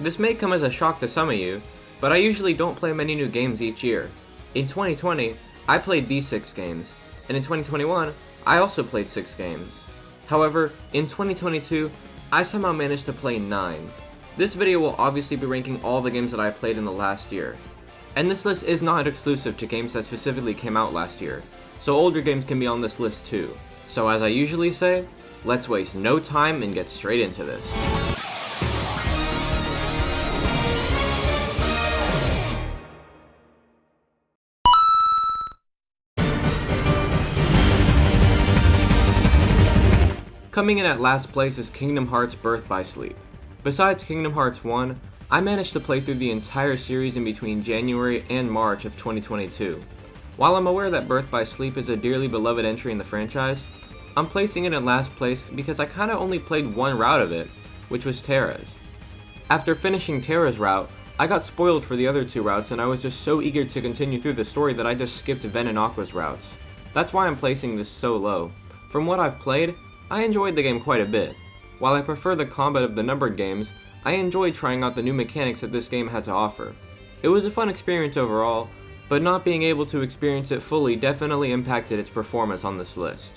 This may come as a shock to some of you, but I usually don't play many new games each year. In 2020, I played these 6 games, and in 2021, I also played 6 games. However, in 2022, I somehow managed to play 9. This video will obviously be ranking all the games that I played in the last year. And this list is not exclusive to games that specifically came out last year, so older games can be on this list too. So as I usually say, let's waste no time and get straight into this. Coming in at last place is Kingdom Hearts Birth by Sleep. Besides Kingdom Hearts 1, I managed to play through the entire series in between January and March of 2022. While I'm aware that Birth by Sleep is a dearly beloved entry in the franchise, I'm placing it in last place because I kinda only played one route of it, which was Terra's. After finishing Terra's route, I got spoiled for the other 2 routes and I was just so eager to continue through the story that I just skipped Ven and Aqua's routes. That's why I'm placing this so low. From what I've played, I enjoyed the game quite a bit. While I prefer the combat of the numbered games, I enjoyed trying out the new mechanics that this game had to offer. It was a fun experience overall, but not being able to experience it fully definitely impacted its performance on this list.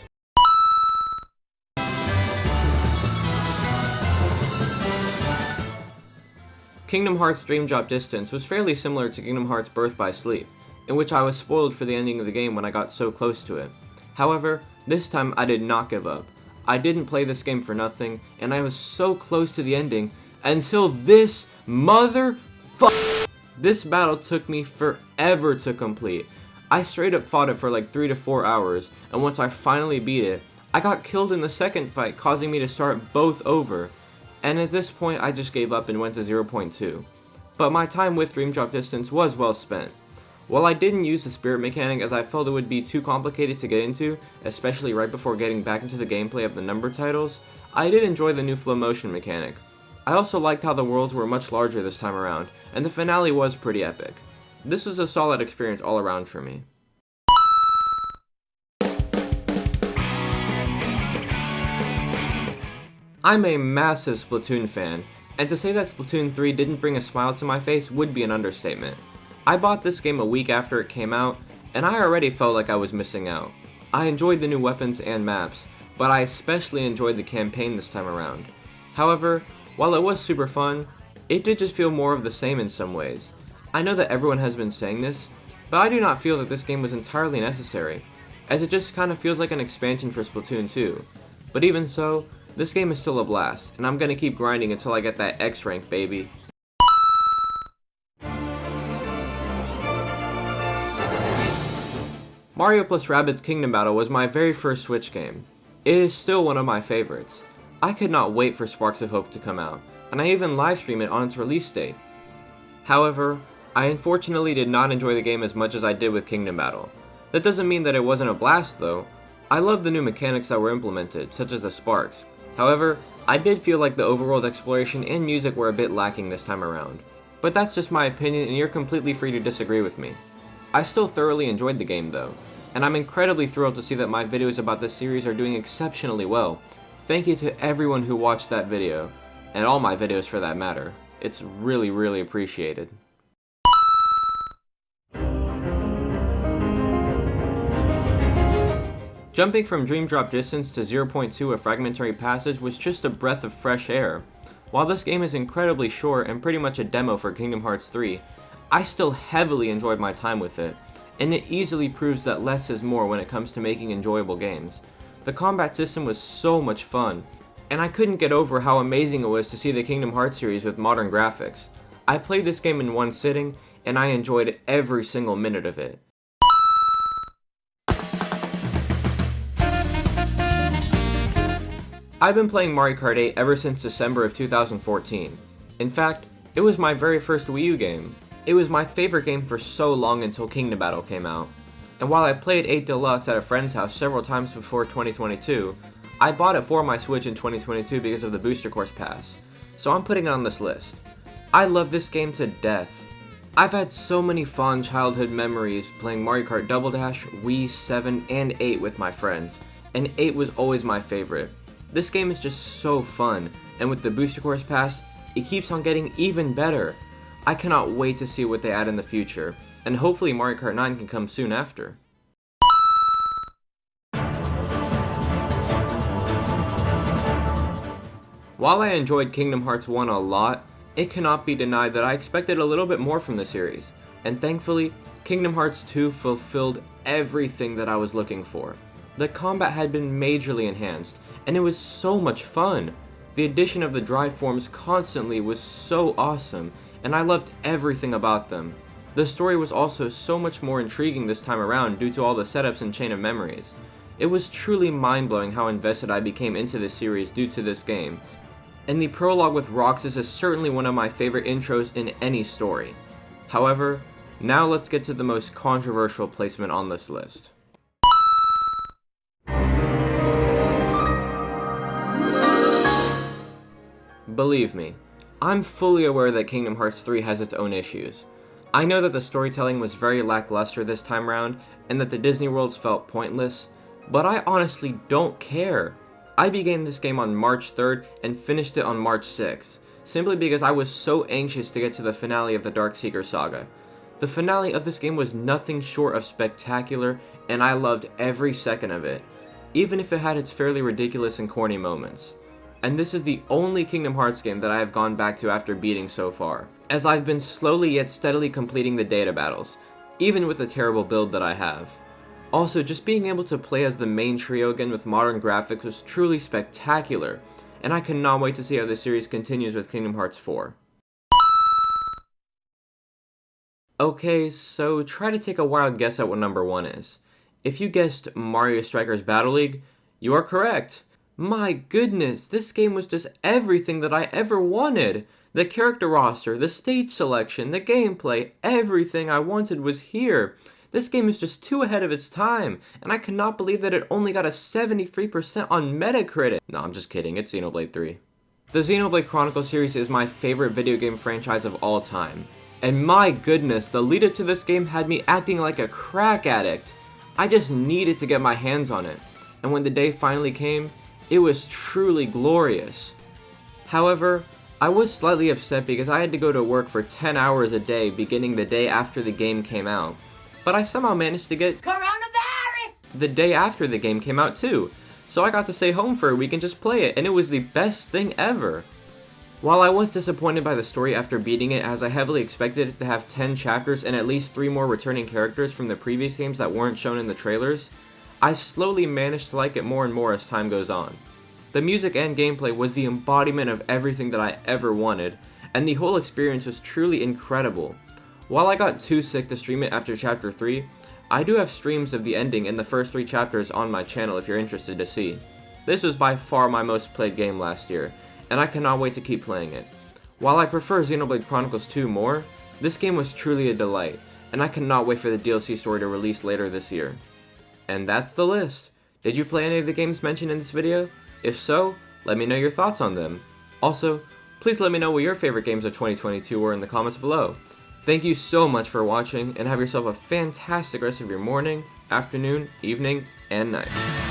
Kingdom Hearts Dream Drop Distance was fairly similar to Kingdom Hearts Birth by Sleep, in which I was spoiled for the ending of the game when I got so close to it. However, this time I did not give up. I didn't play this game for nothing, and I was so close to the ending until this This battle took me forever to complete. I straight up fought it for like 3 to 4 hours, and once I finally beat it, I got killed in the second fight, causing me to start both over. And at this point, I just gave up and went to 0.2. But my time with Dream Drop Distance was well spent. While I didn't use the spirit mechanic as I felt it would be too complicated to get into, especially right before getting back into the gameplay of the numbered titles, I did enjoy the new flow motion mechanic. I also liked how the worlds were much larger this time around, and the finale was pretty epic. This was a solid experience all around for me. I'm a massive Splatoon fan, and to say that Splatoon 3 didn't bring a smile to my face would be an understatement. I bought this game a week after it came out, and I already felt like I was missing out. I enjoyed the new weapons and maps, but I especially enjoyed the campaign this time around. However, while it was super fun, it did just feel more of the same in some ways. I know that everyone has been saying this, but I do not feel that this game was entirely necessary, as it just kind of feels like an expansion for Splatoon 2. But even so, this game is still a blast, and I'm gonna keep grinding until I get that X rank, baby. Mario plus Rabbids Kingdom Battle was my very first Switch game. It is still one of my favorites. I could not wait for Sparks of Hope to come out, and I even livestreamed it on its release date. However, I unfortunately did not enjoy the game as much as I did with Kingdom Battle. That doesn't mean that it wasn't a blast though. I love the new mechanics that were implemented, such as the sparks. However, I did feel like the overworld exploration and music were a bit lacking this time around. But that's just my opinion and you're completely free to disagree with me. I still thoroughly enjoyed the game though, and I'm incredibly thrilled to see that my videos about this series are doing exceptionally well. Thank you to everyone who watched that video, and all my videos for that matter. It's really appreciated. Jumping from Dream Drop Distance to 0.2 a Fragmentary Passage was just a breath of fresh air. While this game is incredibly short and pretty much a demo for Kingdom Hearts 3, I still heavily enjoyed my time with it, and it easily proves that less is more when it comes to making enjoyable games. The combat system was so much fun, and I couldn't get over how amazing it was to see the Kingdom Hearts series with modern graphics. I played this game in one sitting, and I enjoyed every single minute of it. I've been playing Mario Kart 8 ever since December of 2014. In fact, it was my very first Wii U game. It was my favorite game for so long until Kingdom Battle came out. And while I played 8 Deluxe at a friend's house several times before 2022, I bought it for my Switch in 2022 because of the Booster Course Pass, so I'm putting it on this list. I love this game to death. I've had so many fond childhood memories playing Mario Kart Double Dash, Wii, 7, and 8 with my friends, and 8 was always my favorite. This game is just so fun, and with the Booster Course Pass, It keeps on getting even better. I cannot wait to see what they add in the future, and hopefully Mario Kart 9 can come soon after. While I enjoyed Kingdom Hearts 1 a lot, it cannot be denied that I expected a little bit more from the series, and thankfully, Kingdom Hearts 2 fulfilled everything that I was looking for. The combat had been majorly enhanced, and it was so much fun. The addition of the drive forms constantly was so awesome, and I loved everything about them. The story was also so much more intriguing this time around due to all the setups and chain of memories. It was truly mind-blowing how invested I became into this series due to this game, and the prologue with Roxas is certainly one of my favorite intros in any story. However, now let's get to the most controversial placement on this list. Believe me, I'm fully aware that Kingdom Hearts 3 has its own issues. I know that the storytelling was very lackluster this time around, and that the Disney worlds felt pointless, but I honestly don't care. I began this game on March 3rd and finished it on March 6th, simply because I was so anxious to get to the finale of the Darkseeker saga. The finale of this game was nothing short of spectacular, and I loved every second of it, even if it had its fairly ridiculous and corny moments. And this is the only Kingdom Hearts game that I have gone back to after beating so far, as I've been slowly yet steadily completing the data battles, even with the terrible build that I have. Also, just being able to play as the main trio again with modern graphics was truly spectacular, and I cannot wait to see how the series continues with Kingdom Hearts 4. Okay, so try to take a wild guess at what number 1 is. If you guessed Mario Strikers Battle League, you are correct. My goodness, this game was just everything that I ever wanted. The character roster, the stage selection, the gameplay, everything I wanted was here. This game is just too ahead of its time, and I cannot believe that it only got a 73% on Metacritic. No, I'm just kidding, it's Xenoblade 3. The Xenoblade Chronicles series is my favorite video game franchise of all time. And my goodness, the lead up to this game had me acting like a crack addict. I just needed to get my hands on it, and when the day finally came, it was truly glorious. However, I was slightly upset because I had to go to work for 10 hours a day beginning the day after the game came out. But I somehow managed to get coronavirus the day after the game came out too, so I got to stay home for a week and just play it, and it was the best thing ever. While I was disappointed by the story after beating it, as I heavily expected it to have 10 chapters and at least 3 more returning characters from the previous games that weren't shown in the trailers, I slowly managed to like it more and more as time goes on. The music and gameplay was the embodiment of everything that I ever wanted, and the whole experience was truly incredible. While I got too sick to stream it after chapter 3, I do have streams of the ending and the first 3 chapters on my channel if you're interested to see. This was by far my most played game last year, and I cannot wait to keep playing it. While I prefer Xenoblade Chronicles 2 more, this game was truly a delight, and I cannot wait for the DLC story to release later this year. And that's the list. Did you play any of the games mentioned in this video? If so, let me know your thoughts on them. Also, please let me know what your favorite games of 2022 were in the comments below. Thank you so much for watching, and have yourself a fantastic rest of your morning, afternoon, evening, and night.